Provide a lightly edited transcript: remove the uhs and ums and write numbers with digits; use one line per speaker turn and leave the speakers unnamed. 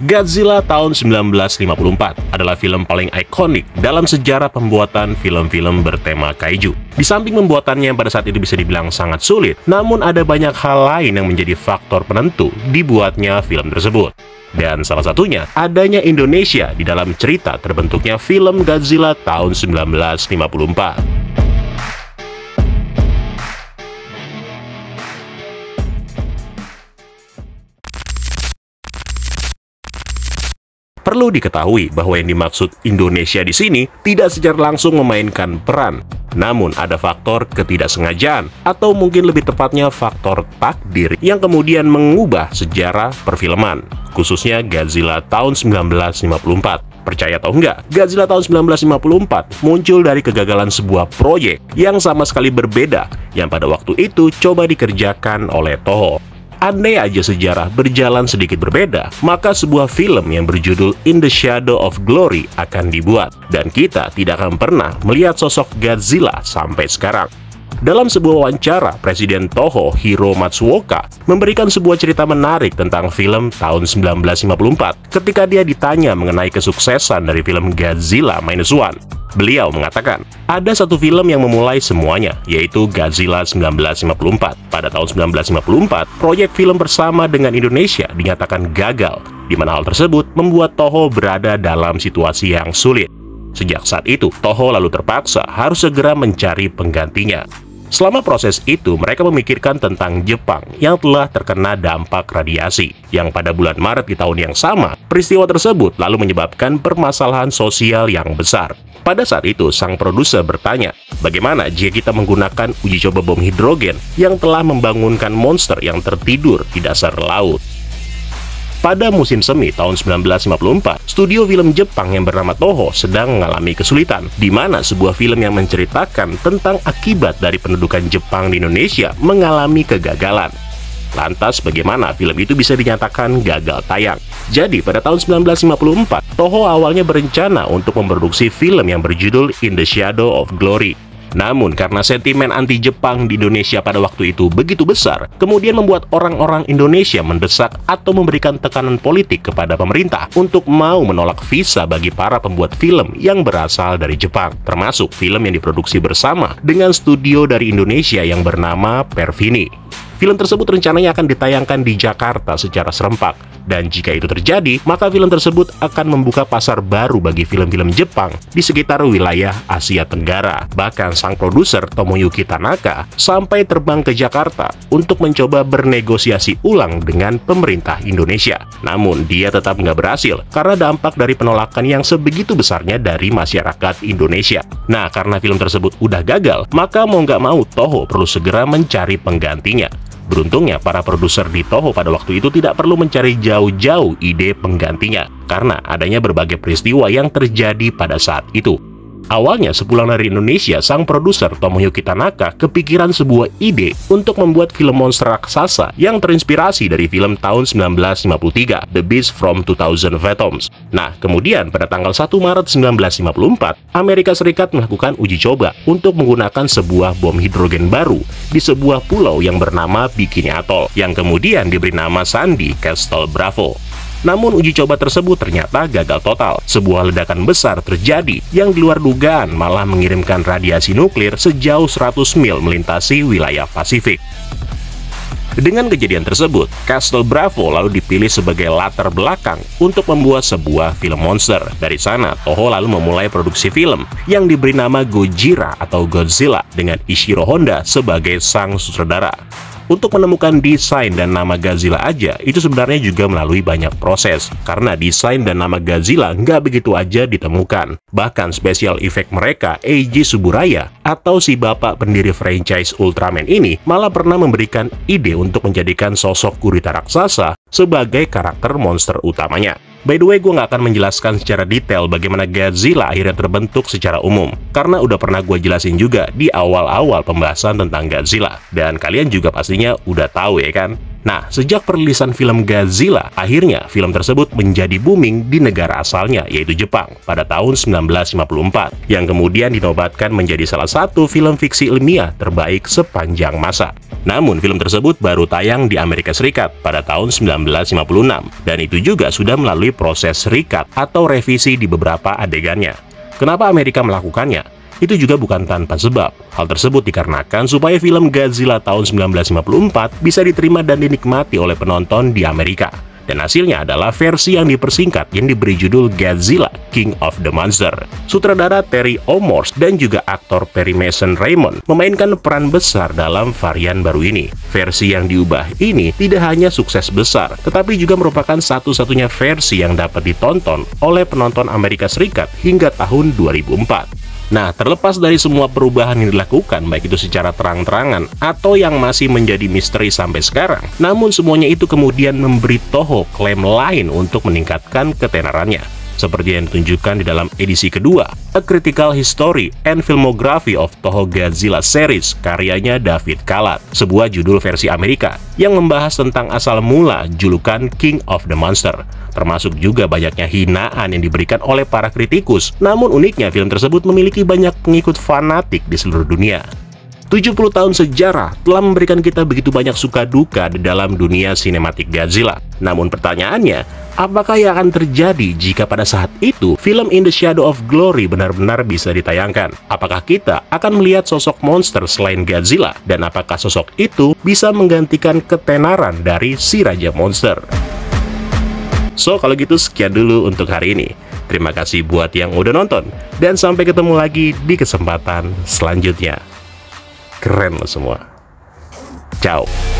Godzilla tahun 1954 adalah film paling ikonik dalam sejarah pembuatan film-film bertema kaiju. Di samping pembuatannya yang pada saat itu bisa dibilang sangat sulit, namun ada banyak hal lain yang menjadi faktor penentu dibuatnya film tersebut. Dan salah satunya, adanya Indonesia di dalam cerita terbentuknya film Godzilla tahun 1954. Perlu diketahui bahwa yang dimaksud Indonesia di sini tidak secara langsung memainkan peran, namun ada faktor ketidaksengajaan atau mungkin lebih tepatnya faktor takdir yang kemudian mengubah sejarah perfilman, khususnya Godzilla tahun 1954. Percaya atau enggak, Godzilla tahun 1954 muncul dari kegagalan sebuah proyek yang sama sekali berbeda yang pada waktu itu coba dikerjakan oleh Toho. Andai aja sejarah berjalan sedikit berbeda, maka sebuah film yang berjudul In the Shadow of Glory akan dibuat, dan kita tidak akan pernah melihat sosok Godzilla sampai sekarang. Dalam sebuah wawancara, Presiden Toho, Hiro Matsuoka, memberikan sebuah cerita menarik tentang film tahun 1954 ketika dia ditanya mengenai kesuksesan dari film Godzilla Minus One. Beliau mengatakan, ada satu film yang memulai semuanya, yaitu Godzilla 1954. Pada tahun 1954, proyek film bersama dengan Indonesia dinyatakan gagal, di mana hal tersebut membuat Toho berada dalam situasi yang sulit. Sejak saat itu, Toho lalu terpaksa harus segera mencari penggantinya. Selama proses itu, mereka memikirkan tentang Jepang yang telah terkena dampak radiasi, yang pada bulan Maret di tahun yang sama, peristiwa tersebut lalu menyebabkan permasalahan sosial yang besar. Pada saat itu, sang produser bertanya, bagaimana jika kita menggunakan uji coba bom hidrogen yang telah membangunkan monster yang tertidur di dasar laut? Pada musim semi tahun 1954, studio film Jepang yang bernama Toho sedang mengalami kesulitan, di mana sebuah film yang menceritakan tentang akibat dari pendudukan Jepang di Indonesia mengalami kegagalan. Lantas, bagaimana film itu bisa dinyatakan gagal tayang? Jadi, pada tahun 1954, Toho awalnya berencana untuk memproduksi film yang berjudul In the Shadow of Glory. Namun, karena sentimen anti-Jepang di Indonesia pada waktu itu begitu besar, kemudian membuat orang-orang Indonesia mendesak atau memberikan tekanan politik kepada pemerintah untuk mau menolak visa bagi para pembuat film yang berasal dari Jepang, termasuk film yang diproduksi bersama dengan studio dari Indonesia yang bernama Perfini. Film tersebut rencananya akan ditayangkan di Jakarta secara serempak, dan jika itu terjadi, maka film tersebut akan membuka pasar baru bagi film-film Jepang di sekitar wilayah Asia Tenggara. Bahkan sang produser Tomoyuki Tanaka sampai terbang ke Jakarta untuk mencoba bernegosiasi ulang dengan pemerintah Indonesia. Namun dia tetap nggak berhasil karena dampak dari penolakan yang sebegitu besarnya dari masyarakat Indonesia. Nah, karena film tersebut udah gagal, maka mau nggak mau Toho perlu segera mencari penggantinya. Beruntungnya, para produser di Toho pada waktu itu tidak perlu mencari jauh-jauh ide penggantinya, karena adanya berbagai peristiwa yang terjadi pada saat itu. Awalnya, sepulang dari Indonesia, sang produser Tomoyuki Tanaka kepikiran sebuah ide untuk membuat film monster raksasa yang terinspirasi dari film tahun 1953, The Beast from 2000 Fathoms. Nah, kemudian pada tanggal 1 Maret 1954, Amerika Serikat melakukan uji coba untuk menggunakan sebuah bom hidrogen baru di sebuah pulau yang bernama Bikini Atoll, yang kemudian diberi nama Sandy Castle Bravo. Namun uji coba tersebut ternyata gagal total. Sebuah ledakan besar terjadi yang di luar dugaan malah mengirimkan radiasi nuklir sejauh 100 mil melintasi wilayah Pasifik. Dengan kejadian tersebut, Castle Bravo lalu dipilih sebagai latar belakang untuk membuat sebuah film monster. Dari sana, Toho lalu memulai produksi film yang diberi nama Gojira atau Godzilla dengan Ishiro Honda sebagai sang sutradara. Untuk menemukan desain dan nama Godzilla aja, itu sebenarnya juga melalui banyak proses. Karena desain dan nama Godzilla nggak begitu aja ditemukan. Bahkan special effect mereka, Eiji Tsuburaya, atau si bapak pendiri franchise Ultraman ini, malah pernah memberikan ide untuk menjadikan sosok gurita raksasa sebagai karakter monster utamanya. By the way, gue nggak akan menjelaskan secara detail bagaimana Godzilla akhirnya terbentuk secara umum, karena udah pernah gue jelasin juga di awal-awal pembahasan tentang Godzilla. Dan kalian juga pastinya udah tahu ya kan? Nah, sejak perilisan film Godzilla, akhirnya film tersebut menjadi booming di negara asalnya, yaitu Jepang, pada tahun 1954, yang kemudian dinobatkan menjadi salah satu film fiksi ilmiah terbaik sepanjang masa. Namun, film tersebut baru tayang di Amerika Serikat pada tahun 1956, dan itu juga sudah melalui proses recut atau revisi di beberapa adegannya. Kenapa Amerika melakukannya? Itu juga bukan tanpa sebab. Hal tersebut dikarenakan supaya film Godzilla tahun 1954 bisa diterima dan dinikmati oleh penonton di Amerika. Dan hasilnya adalah versi yang dipersingkat yang diberi judul Godzilla King of the Monster. Sutradara Terry O'Mores dan juga aktor Perry Mason Raymond memainkan peran besar dalam varian baru ini. Versi yang diubah ini tidak hanya sukses besar, tetapi juga merupakan satu-satunya versi yang dapat ditonton oleh penonton Amerika Serikat hingga tahun 2004. Nah, terlepas dari semua perubahan yang dilakukan, baik itu secara terang-terangan atau yang masih menjadi misteri sampai sekarang, namun semuanya itu kemudian memberi Toho klaim lain untuk meningkatkan ketenarannya. Seperti yang ditunjukkan di dalam edisi kedua, A Critical History and Filmography of Toho Godzilla Series, karyanya David Kalat, sebuah judul versi Amerika yang membahas tentang asal mula julukan King of the Monster, termasuk juga banyaknya hinaan yang diberikan oleh para kritikus. Namun uniknya, film tersebut memiliki banyak pengikut fanatik di seluruh dunia. 70 tahun sejarah telah memberikan kita begitu banyak suka duka di dalam dunia sinematik Godzilla. Namun pertanyaannya, apakah yang akan terjadi jika pada saat itu film In the Shadow of Glory benar-benar bisa ditayangkan? Apakah kita akan melihat sosok monster selain Godzilla? Dan apakah sosok itu bisa menggantikan ketenaran dari si Raja Monster? So, kalau gitu sekian dulu untuk hari ini. Terima kasih buat yang udah nonton. Dan sampai ketemu lagi di kesempatan selanjutnya. Keren loh semua. Ciao.